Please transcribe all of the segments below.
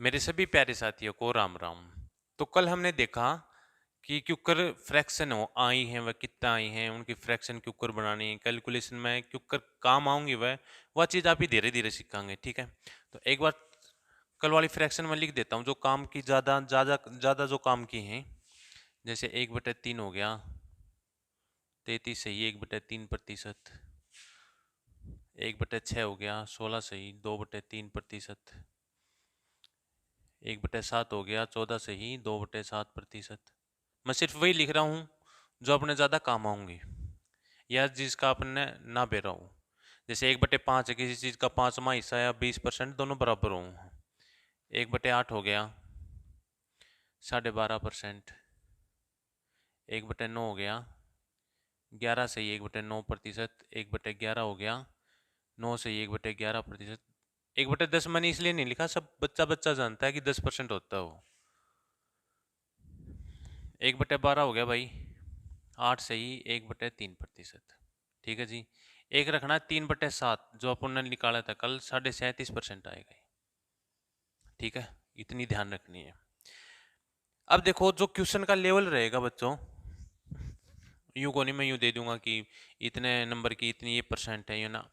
मेरे सभी प्यारे साथियों को राम राम। तो कल हमने देखा कि क्यूकर फ्रैक्शन हो आई हैं वह कितना आई हैं, उनकी फ्रैक्शन क्यूकर बनानी कैलकुलेशन में क्यूकर काम आऊंगी वह चीज़ आप ही धीरे धीरे सीखेंगे। ठीक है, तो एक बार कल वाली फ्रैक्शन में लिख देता हूँ जो काम की ज़्यादा ज़्यादा ज़्यादा जो काम की हैं। जैसे 1/3 हो गया 33 सही 1/3%। 1/6 हो गया 16 सही 2/3%। 1/7 हो गया 14 सही 2/7%। मैं सिर्फ वही लिख रहा हूँ जो अपने ज़्यादा काम आऊंगी या जिसका अपने ना बेरा हो। जैसे 1/5 है, किसी चीज़ का 5वां हिस्सा या 20% दोनों बराबर हों। 1/8 हो गया 12.5%। 1/9 हो गया 11 सही 1/9%। 1/11 हो गया 9 सही 1/11%। 1/10 मैंने इसलिए नहीं लिखा, सब बच्चा बच्चा जानता है कि 10% होता है वो। 1/12 हो गया भाई 8 सही 1/3%। ठीक है जी। एक रखना 3/7 जो अपन ने निकाला था कल 37.5% आएगा। ठीक है, इतनी ध्यान रखनी है। अब देखो जो क्वेश्चन का लेवल रहेगा बच्चों, यूं को नहीं मैं यूं दे दूंगा कि इतने नंबर की इतनी ये परसेंट है, यू ना।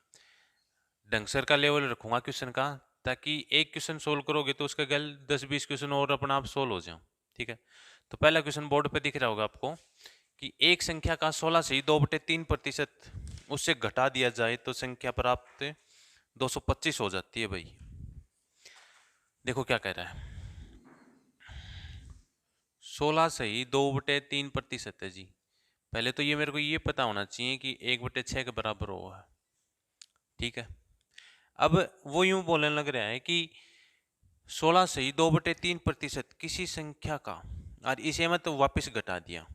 ढंगसर का लेवल रखूंगा क्वेश्चन का, ताकि एक क्वेश्चन सोल्व करोगे तो उसका गल 10-20 क्वेश्चन और अपना आप सोल्व हो जाओ। ठीक है, तो पहला क्वेश्चन बोर्ड पे दिख रहा होगा आपको कि एक संख्या का 16 से 2/3% उससे घटा दिया जाए तो संख्या प्राप्त 225 हो जाती है भाई। देखो क्या कह रहा है, 16 से ही 2/3% है जी। पहले तो ये मेरे को ये पता होना चाहिए कि 1/6 के बराबर होगा। ठीक है, अब वो यूं बोलने लग रहा है कि 16 से ही 2/3% किसी संख्या का, और इसे मैं तो वापस घटा दिया।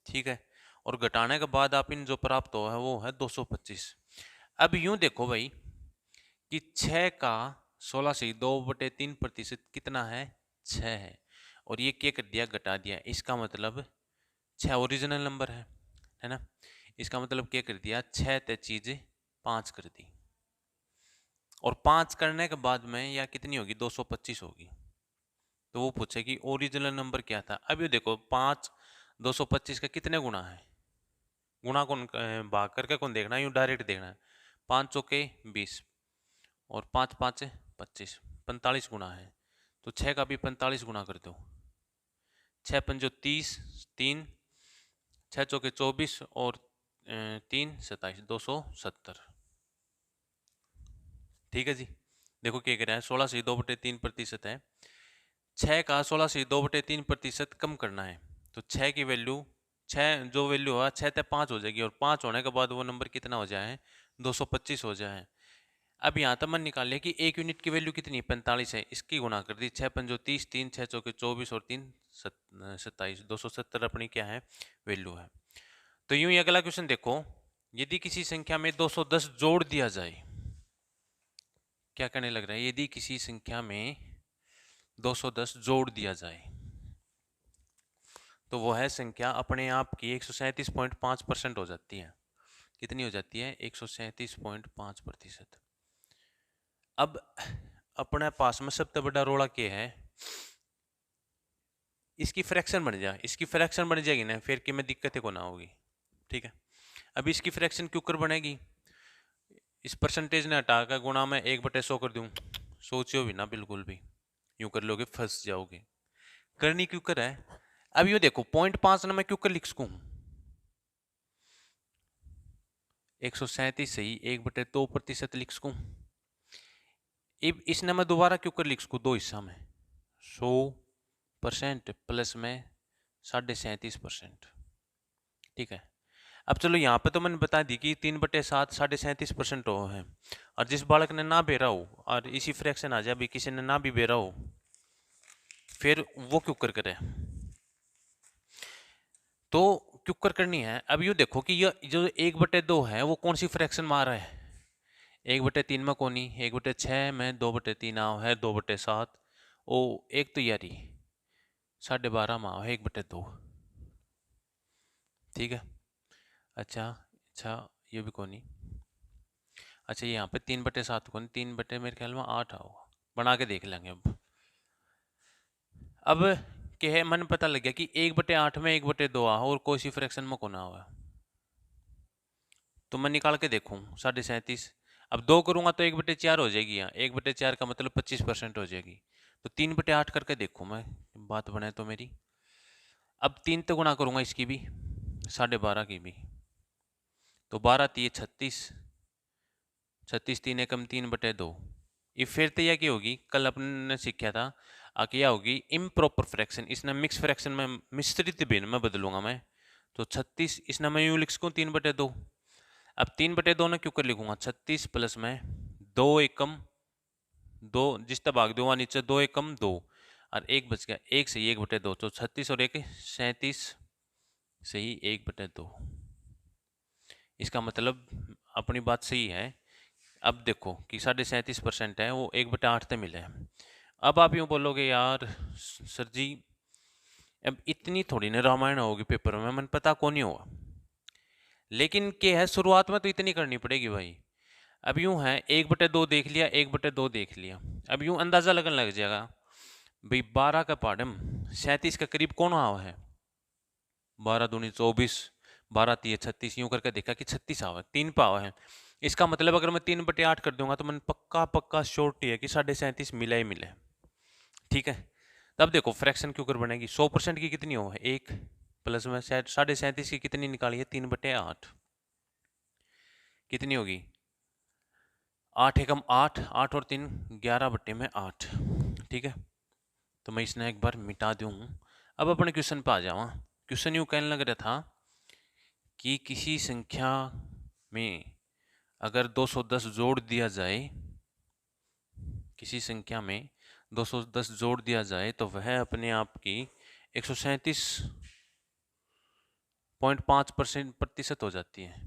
ठीक है, और घटाने के बाद आप इन जो प्राप्त हुआ है वो है 225। अब यूं देखो भाई कि 6 का 16 से 2/3% कितना है, 6 है। और ये क्या कर दिया, घटा दिया। इसका मतलब 6 ओरिजिनल नंबर है ना। इसका मतलब क्या कर दिया, 6 ते चीज 5 कर दी, और 5 करने के बाद में या कितनी होगी 225 होगी। तो वो पूछे कि ओरिजिनल नंबर क्या था। अब ये देखो 5 225 का कितने गुना है, गुणा कौन भाग करके कौन देखना है, यूं डायरेक्ट देखना है। 5 चौके 20 और 5 5 25, 45 गुना है। तो 6 का भी 45 गुना कर दो। 6 पंजो 30, 3 6 चौके 24 और 3 27, 270। ठीक है जी। देखो क्या कह रहा है, 16 से 2/3% है। 6 का 16 से 2/3% कम करना है। तो 6 की वैल्यू, 6 जो वैल्यू है 6 ते 5 हो जाएगी, और 5 होने के बाद वो नंबर कितना हो जाए, 225 हो जाए। अब यहाँ तक मन निकाल लिया कि एक यूनिट की वैल्यू कितनी है, 45 है। इसकी गुणा कर दी, 6 पंजो 30, 3 6 चौके 24 और 3 27, 270 अपनी क्या है, वैल्यू है। तो यूं ही अगला क्वेश्चन देखो, यदि किसी संख्या में 210 जोड़ दिया जाए, क्या करने लग रहा है, यदि किसी संख्या में 210 जोड़ दिया जाए तो वह संख्या अपने आप की 137.5% हो जाती है। कितनी हो जाती है, 137.5%। अब अपने पास में सबसे बड़ा रोड़ा क्या है, इसकी फ्रैक्शन बन जाए। इसकी फ्रैक्शन बन जाएगी ना, फिर कि में दिक्कतें को ना होगी। ठीक है, अब इसकी फ्रैक्शन क्यों कर बनेगी, इस परसेंटेज ने हटा कर गुणा में 1/100 कर दूं, सोचियो भी ना बिल्कुल भी, यूं कर लोगे फंस जाओगे। करनी क्यों कर है, अब यूं देखो 0.5 ना मैं क्यों कर लिख सकूं, 137 सही 1/2% लिख सकूं। अब इसने मैं दोबारा क्यों कर लिख सकूं, दो हिस्सा में 100% प्लस में 37.5%। ठीक है, अब चलो यहाँ पे तो मैंने बता दी कि 3/7 37.5% हो है, और जिस बालक ने ना बेरा हो और इसी फ्रैक्शन आ जाए, अभी किसी ने ना भी बेरा हो, फिर वो क्यों कर करे, तो क्यों कर करनी है। अब यू देखो कि ये जो 1/2 है वो कौन सी फ्रैक्शन में आ रहा है, 1/3 में कोनी, 1/6 में 2/3 आओ है, 2/7 ओ एक तो यारी 12.5 में आओ है 1/2। ठीक है, अच्छा अच्छा, ये भी कोनी। अच्छा यहाँ पे 3/7 को 3 बटे मेरे ख्याल में 8 आओ, बना के देख लेंगे अब। अब क्या है, मन पता लग गया कि 1/8 में 1/2 आ और कोई सी फ्रैक्शन में कोना हुआ, तो मैं निकाल के देखूं 37.5। अब 2 करूंगा तो 1/4 हो जाएगी, यहाँ 1/4 का मतलब 25% हो जाएगी। तो 3/8 करके देखूं मैं, बात बने तो मेरी। अब 3 तो गुना करूंगा इसकी भी, 12.5 की भी, तो 12 3 36, 36 3 एकम 3/2। ये फिर तो यह क्या होगी, कल अपन ने सीखा था क्या होगी, इम्प्रॉपर फ्रैक्शन। इसने मिक्स फ्रैक्शन में, मिश्रित भिन्न में बदलूंगा मैं। तो 36 इसने मैं यूं लिख सकूं 3/2। अब 3/2 ने क्यों कर लिखूंगा, 36 प्लस में 2 एकम 2, जिस तक भाग दूंगा नीचे 2 एकम 2, और एक बच गया, एक सही 1/2, तो 36 और 1 37 सही 1/2। इसका मतलब अपनी बात सही है। अब देखो कि 37.5% है वो 1/8 से मिले हैं। अब आप यूं बोलोगे यार सर जी, अब इतनी थोड़ी ना रामायण होगी पेपर में, मन पता कौन नहीं होगा। लेकिन क्या है, शुरुआत में तो इतनी करनी पड़ेगी भाई। अब यूं है 1/2 देख लिया, 1/2 देख लिया, अब यूं अंदाजा लगने लग जाएगा भाई 12 का पाडम 37 के करीब कौन आवा है, 12 दूनी 24, 12 3 36, यूं करके देखा कि 36 आवा, 3 पावा है। इसका मतलब अगर मैं 3/8 कर दूंगा तो मन पक्का पक्का श्योरिटी है कि 37.5 मिला ही मिले। ठीक है, तब देखो फ्रैक्शन क्यों कर बनेगी, 100% की कितनी हो, 1 प्लस में 37.5 की कितनी निकाली है, 3/8 कितनी होगी, 8 एकम 8, 8 और 3 11/8। ठीक है, तो मैं इसने एक बार मिटा दूं। अब अपने क्वेश्चन पे आ जावा। क्वेश्चन यूं कहने लग रहा था कि किसी संख्या में अगर 210 जोड़ दिया जाए, किसी संख्या में 210 जोड़ दिया जाए तो वह अपने आप की 137.5% प्रतिशत हो जाती है।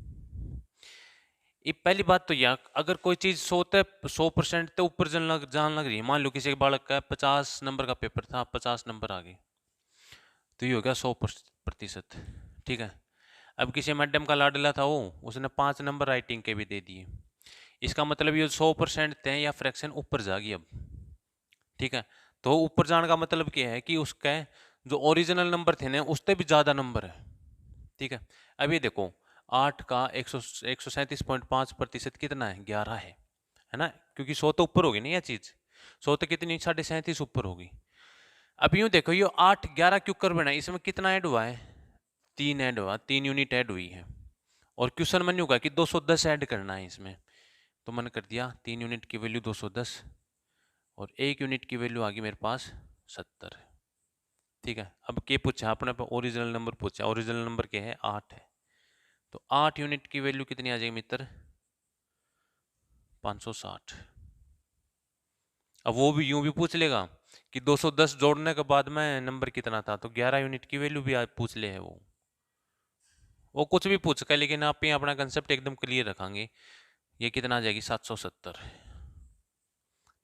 ये पहली बात तो यार, अगर कोई चीज 100% तो ऊपर जान लग रही है, मान लो किसी बालक का 50 नंबर का पेपर था, 50 नंबर आ गए, तो ये हो गया 100%। ठीक है, अब किसी मैडम का लाडला था वो, उसने 5 नंबर राइटिंग के भी दे दिए, इसका मतलब ये 100% थे या फ्रैक्शन ऊपर जाएगी अब। ठीक है, तो ऊपर जाने का मतलब क्या है कि उसके जो ओरिजिनल नंबर थे ना उससे भी ज्यादा नंबर है। ठीक है, अब ये देखो 8 का 137.5% कितना है, 11 है ना, क्योंकि 100 तो ऊपर होगी ना यह चीज, 100 तो कितनी 37.5 ऊपर होगी। अब यूं देखो ये 8 11 क्यों कर बना, इसमें कितना ऐड हुआ है, 3 ऐड हुआ, 3 यूनिट ऐड हुई है। और क्वेश्चन मन होगा कि 210 ऐड करना है इसमें, तो मैंने कर दिया 3 यूनिट की वैल्यू 210 और 1 यूनिट की वैल्यू आ गई मेरे पास 70। ठीक है, अब क्या पूछा अपने पे, ओरिजिनल नंबर पूछा, ओरिजिनल नंबर क्या है 8 है, तो 8 यूनिट की वैल्यू कितनी आ जाएगी मित्र, 560। अब वो भी यूं भी पूछ लेगा कि 210 जोड़ने के बाद में नंबर कितना था, तो 11 यूनिट की वैल्यू भी आज पूछ ले है वो कुछ भी पूछ कर, लेकिन आप ही अपना कंसेप्ट एकदम क्लियर रखेंगे। ये कितना आ जाएगी 770।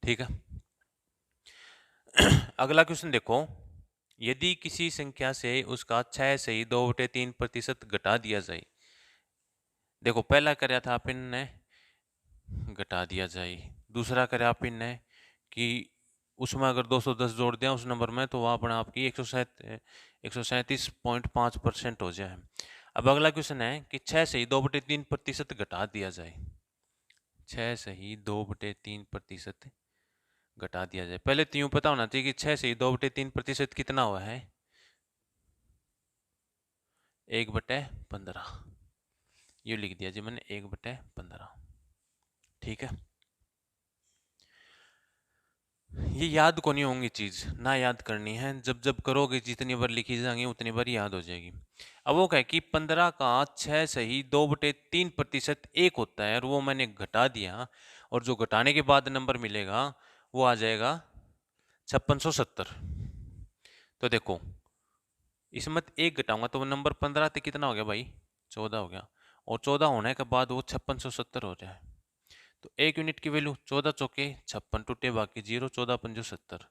ठीक है, अगला क्वेश्चन देखो, यदि किसी संख्या से उसका 6 से ही 2/3% घटा दिया जाए। देखो पहला कराया था आप इनने घटा दिया जाए, दूसरा कराया आप इनने कि उसमें अगर 210 जोड़ दिया उस नंबर में तो वह अपने आपकी 137.5% हो जाए। अब अगला क्वेश्चन है कि 6 से ही 2/3% घटा दिया जाए, 6 से ही 2/3% घटा दिया जाए। पहले तो यूं पता होना चाहिए कि 6 से ही 2/3% कितना हुआ है, 1/15। ये लिख दिया जी मैंने 1/15। ठीक है, ये याद को नहीं होंगी चीज, ना याद करनी है, जब जब करोगे जितनी बार लिखी जाएंगी उतनी बार याद हो जाएगी। अब वो कहे कि 15 का 6 से ही 2/3% 1 होता है, और वो मैंने घटा दिया, और जो घटाने के बाद नंबर मिलेगा वो आ जाएगा 5670। तो देखो इसमें 1 घटाऊंगा तो वो नंबर 15 से कितना हो गया भाई, 14 हो गया, और 14 होने के बाद वो 5670 हो जाए। तो 1 यूनिट की वैल्यू 14 चौके 56, टूटे बाकी 0, 14 पंजो 70।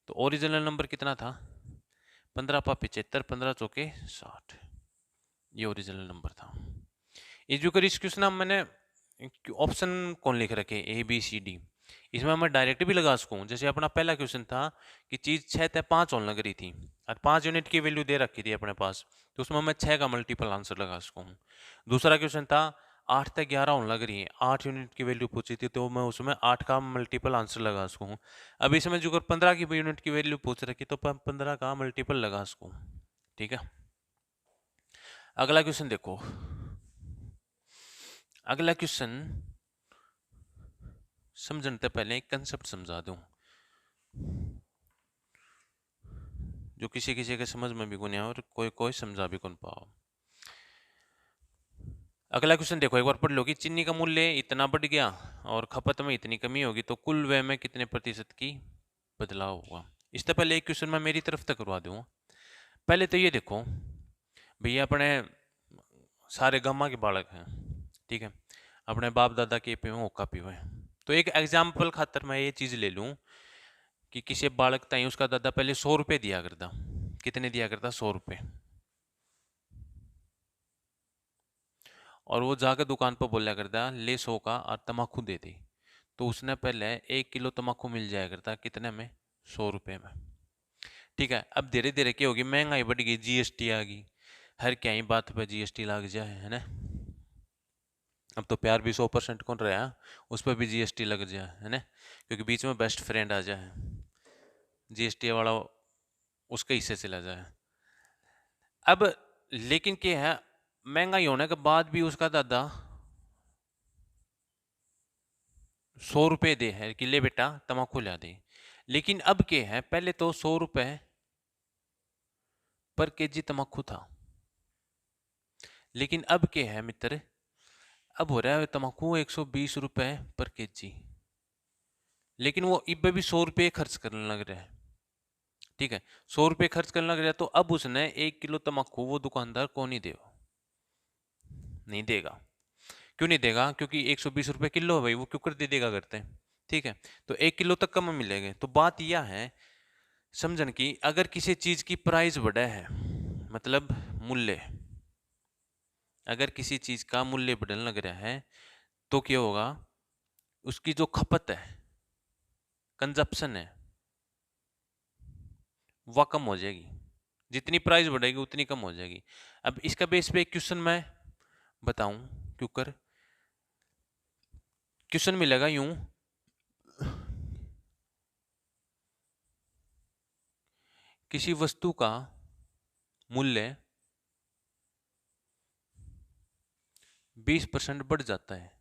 तो ओरिजिनल नंबर कितना था, 15 पा 75, 15 चौके 60, ये ओरिजिनल नंबर था। ये जो कर इस क्वेश्चन मैंने ऑप्शन कौन लिख रखे, ए बी सी डी, इसमें मैं डायरेक्ट भी लगा सकूँ। जैसे अपना पहला क्वेश्चन था कि चीज़ 6 ते 5 होने लग रही थी और 5 यूनिट की वैल्यू दे रखी थी अपने पास, तो उसमें मैं 6 का मल्टीपल आंसर लगा सकूँ। दूसरा क्वेश्चन था 8 ते 11 होने लग रही है, 8 यूनिट की वैल्यू पूछी थी, तो मैं उसमें 8 का मल्टीपल आंसर लगा सकूँ। अब इसमें जो 15 की यूनिट की वैल्यू पूछ रखी, तो 15 का मल्टीपल लगा सकूँ। ठीक है, अगला क्वेश्चन देखो। अगला क्वेश्चन समझने से पहले एक कंसेप्ट समझा दूं जो किसी किसी के समझ में भी कौन आया और कोई कोई समझा भी कौन पाओ। अगला क्वेश्चन देखो, एक बार पढ़ लो कि चीनी का मूल्य इतना बढ़ गया और खपत में इतनी कमी होगी तो कुल व्यय में कितने प्रतिशत की बदलाव होगा। इससे पहले एक क्वेश्चन मैं मेरी तरफ से करवा दूं। पहले तो ये देखो भैया, अपने सारे गम्मा के बालक हैं, ठीक है, अपने बाप दादा के पे ओका पीवे, तो एक एग्जाम्पल खातर मैं ये चीज ले लूं कि किसी बालक ताई उसका दादा पहले 100 रुपये दिया करता। कितने दिया करता? 100 रुपये। और वो जाकर दुकान पर बोला करता ले 100 का और तम्बाकू दे दी, तो उसने पहले 1 किलो तम्बाकू मिल जाया करता कितने में? 100 रुपये में। ठीक है, अब धीरे धीरे क्या होगी, महंगाई बढ़ गई, जीएसटी आ गई, हर क्या ही बात पे जीएसटी लग जाए, है ना। अब तो प्यार भी 100% कौन रहा है, उस पर भी जीएसटी लग जाए, है ना, क्योंकि बीच में बेस्ट फ्रेंड आ जाए, जीएसटी वाला उसके हिस्से चला जाए। अब लेकिन क्या है, महंगाई होने के बाद भी उसका दादा 100 रुपये दे है कि ले बेटा तम्बाकू ला दे। लेकिन अब क्या है, पहले तो 100 रुपये पर केजी तम्बाकू था, लेकिन अब क्या है मित्र, अब हो रहा है तम्बाकू 120 रुपये पर केजी, लेकिन वो इब भी 100 रुपये खर्च करने लग रहा है। ठीक है, 100 रुपये खर्च करने लग रहा है, तो अब उसने 1 किलो तम्बाकू वो दुकानदार को नहीं देगा, नहीं देगा। क्यों नहीं देगा? क्योंकि 120 रुपये किलो है भाई, वो क्यों कर दे देगा करते हैं। ठीक है, तो 1 किलो तक कम मिलेंगे। तो बात यह है समझन की, अगर किसी चीज की प्राइस बढ़ा है, मतलब मूल्य, अगर किसी चीज का मूल्य बढ़ने लग रहा है, तो क्या होगा, उसकी जो खपत है, कंजप्शन है, वह कम हो जाएगी। जितनी प्राइस बढ़ेगी उतनी कम हो जाएगी। अब इसका बेस पे एक क्वेश्चन मैं बताऊं, क्यों कर क्वेश्चन मिलेगा यूं, किसी वस्तु का मूल्य 20% बढ़ जाता है,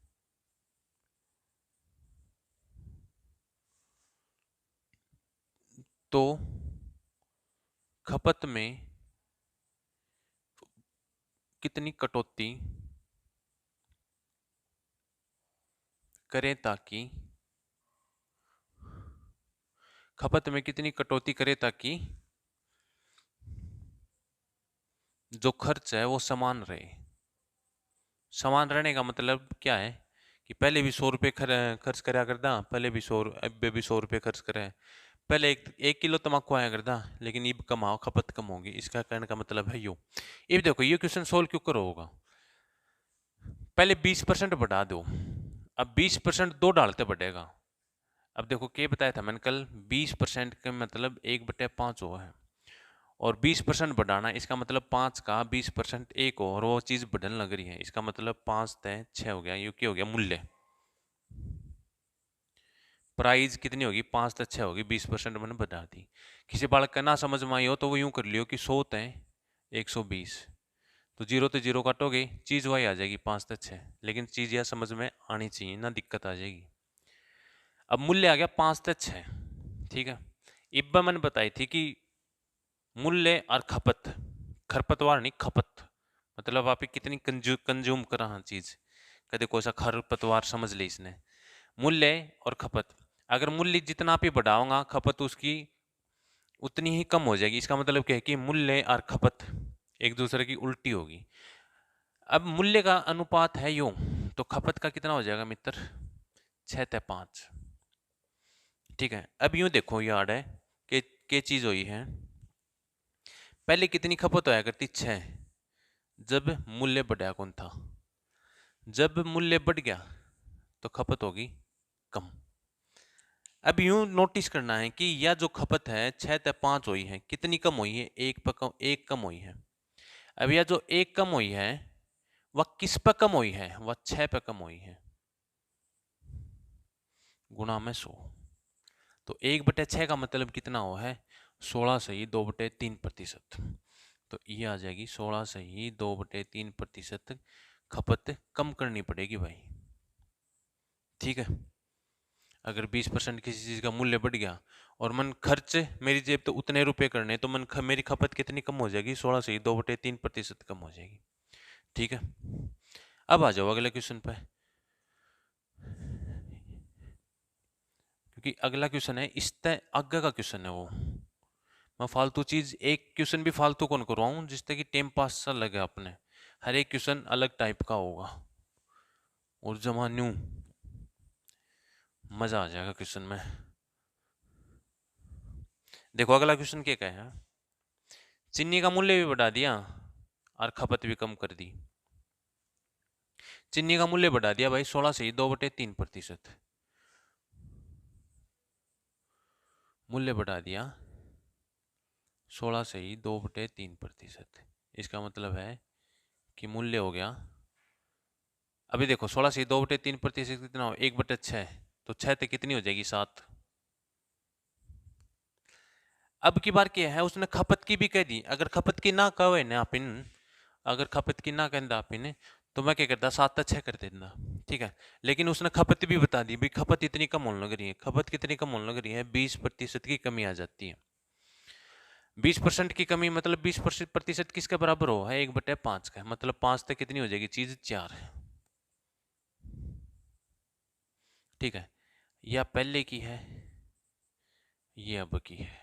तो खपत में कितनी कटौती करें ताकि, खपत में कितनी कटौती करें ताकि जो खर्च है वो समान रहे। समान रहने का मतलब क्या है कि पहले भी 100 रुपये खर्च करा करता, पहले भी 100, अब भी 100 रुपये खर्च करे, पहले एक किलो तम्बाकू आया करता, लेकिन अब कमाओ खपत कम होगी। इसका कहने का मतलब है यो। अब देखो ये क्वेश्चन सोल्व क्यों करो होगा, पहले 20% बढ़ा दो, अब 20% दो डालते बढ़ेगा। अब देखो क्या बताया था मैंने कल, 20% का मतलब 1/5 हुआ है, और 20% बढ़ाना, इसका मतलब 5 का 20% एक हो, और वो चीज़ बढ़ने लग रही है, इसका मतलब 5 तय 6 हो गया। ये क्या हो गया, मूल्य, प्राइस कितनी होगी, 5 तय 6 होगी, 20% मैंने बढ़ा दी। किसी बालक का ना समझ में आई हो तो वो यूं कर लियो कि 100 तय 120, तो जीरो तो जीरो काटोगे, चीज़ वही आ जाएगी 5 तय 6, लेकिन चीज़ यह समझ में आनी चाहिए ना, दिक्कत आ जाएगी। अब मूल्य आ गया 5 तय 6, ठीक है। इब्बा मैंने बताई थी कि मूल्य और खपत, खरपतवार नहीं खपत, मतलब आप कितनी कंज्यूम करा हाँ चीज, कदे कोई सा खरपतवार समझ ले इसने। मूल्य और खपत, अगर मूल्य जितना आप ही बढ़ाओगा खपत उसकी उतनी ही कम हो जाएगी। इसका मतलब क्या है कि मूल्य और खपत एक दूसरे की उल्टी होगी। अब मूल्य का अनुपात है यूं, तो खपत का कितना हो जाएगा मित्र, 6:5। ठीक है, अब यूं देखो याद है कि चीज हुई है, पहले कितनी खपत होया करती, 6, जब मूल्य बढ़ा कौन था, जब मूल्य बढ़ गया तो खपत होगी कम। अब यूं नोटिस करना है कि यह जो खपत है 6 ते 5 हुई है, कितनी कम हुई है? एक कम हुई है। अब यह जो एक कम हुई है वह किस पे कम हुई है? वह 6 पे कम हुई है, गुणा में 100। तो 1/6 का मतलब कितना हुआ है? 16 सही 2/3%। तो ये आ जाएगी 16 सही 2/3% खपत कम करनी पड़ेगी भाई। ठीक है, अगर 20% किसी चीज़ का मूल्य बढ़ गया और मन खर्च मेरी जेब तो उतने रुपए करने, तो मेरी खपत कितनी कम हो जाएगी? 16 सही 2/3% कम हो जाएगी। ठीक है, अब आ जाओ अगले क्वेश्चन पे, क्योंकि अगला क्वेश्चन है इससे आगे का क्वेश्चन है वो। मैं फालतू चीज एक क्वेश्चन भी फालतू कौन करवाऊं जिससे कि टाइम पास सा लगे अपने। हर एक क्वेश्चन अलग टाइप का होगा और जमा न्यू मजा आ जाएगा क्वेश्चन में। देखो अगला क्वेश्चन क्या है, चीनी का मूल्य भी बढ़ा दिया और खपत भी कम कर दी। चीनी का मूल्य बढ़ा दिया भाई 16 से 2/3%, मूल्य बढ़ा दिया 16 से ही 2/3%। इसका मतलब है कि मूल्य हो गया, अभी देखो 16 से 2/3% कितना हो? 1/6, तो 6 तक कितनी हो जाएगी? 7। अब की बार क्या है, उसने खपत की भी कह दी। अगर खपत की ना कहे ना आप इन, अगर खपत की ना कहता आप इन, तो मैं क्या करता? 7 6 कर देता। ठीक है, लेकिन उसने खपत भी बता दी, भाई खपत इतनी कम होने लग रही है। खपत कितनी कम होने लग रही है? 20% की कमी आ जाती है। 20% की कमी मतलब 20% किसके बराबर हो है? 1/5 का, मतलब 5 तक कितनी हो जाएगी चीज? 4। ठीक है, यह पहले की है, ये अब की है।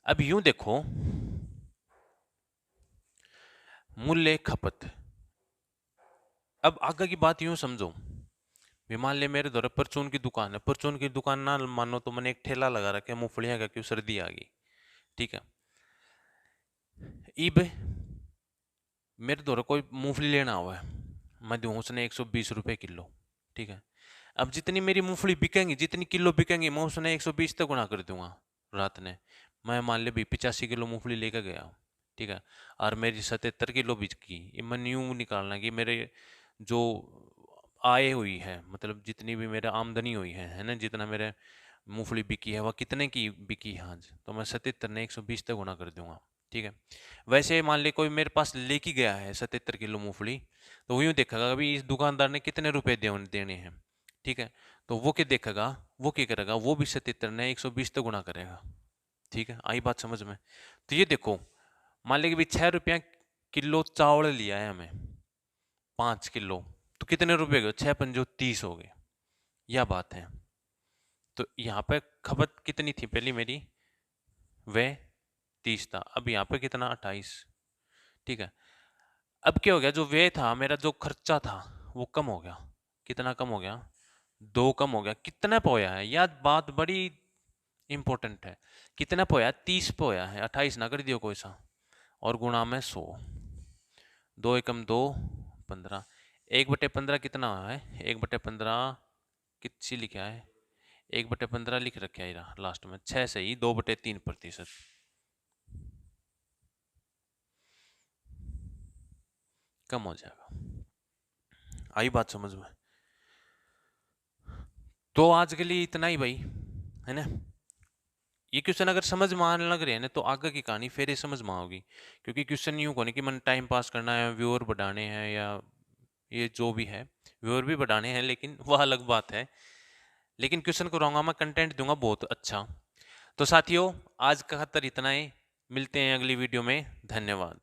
अब यूं देखो, मूल्य खपत, अब आगे की बात यूं समझो, मान ले मेरे द्वारा परचून की दुकान है, परचून की दुकान ना मानो तो मैंने एक ठेला लगा रखा है मूंगफलियां का, क्यों सर्दी आ गई। ठीक है, ईब मेरे द्वारा कोई मूंगफली लेना हुआ है, मैं दूँ उसने 120 रुपये किलो। ठीक है, अब जितनी मेरी मूंगफली बिकेंगी, जितनी किलो बिकेंगी, मैं उसने 120 तक गुणा कर दूंगा। रात ने मैं मान ले भी 85 किलो मूंगफली लेकर गया। ठीक है, और मेरी 77 किलो बिकी। ये मैं यूं निकालना कि मेरे जो आय हुई है, मतलब जितनी भी मेरा आमदनी हुई है ना, जितना मेरे मूंगफली बिकी है वह कितने की बिकी है आज, तो मैं 77 ने 120 तक गुणा कर दूंगा। ठीक है, वैसे मान ले कोई मेरे पास लेके गया है 77 किलो मूंगफली, तो वो यूँ देखेगा अभी इस दुकानदार ने कितने रुपए देने हैं। ठीक है, तो वो क्या देखेगा, वो क्या करेगा, वो भी 77 ने 120 तक गुणा करेगा। ठीक है, आई बात समझ में? तो ये देखो, मान ले कि भाई 6 रुपया किलो चावल लिया है हमें, 5 किलो, तो कितने रुपए हो गए? 6 पंजो 30 हो गए। यह बात है। तो यहाँ पे खपत कितनी थी पहली मेरी? वह 30 था, अब यहाँ पे कितना? 28। ठीक है, अब क्या हो गया, जो व्यय था मेरा, जो खर्चा था वो कम हो गया। कितना कम हो गया? 2 कम हो गया। कितना पोया है? यह बात बड़ी इंपॉर्टेंट है। कितना पोया? 30 पोया है, 28 ना कर दियो कोई सा, और गुणा में 100। 2 एकम 2, 15। 1/15 कितना है? 1/15 कितनी लिखा है? 1/15 लिख रखा है लास्ट में। 6 से ही 2/3% कम हो जाएगा। आई बात समझ में? तो आज के लिए इतना ही भाई, है ना? ये क्वेश्चन अगर समझ में आने लग रहे हैं ना, तो आगे की कहानी फिर ही समझ में आओगी। क्योंकि क्वेश्चन यूं को नहीं कि मन टाइम पास करना है, व्यूअर बढ़ाने हैं, या ये जो भी है, व्यूअर भी बढ़ाने हैं, लेकिन वह अलग बात है। लेकिन क्वेश्चन को रहूंगा मैं, कंटेंट दूंगा बहुत अच्छा। तो साथियों, आज का खतर इतना ही, मिलते हैं अगली वीडियो में। धन्यवाद।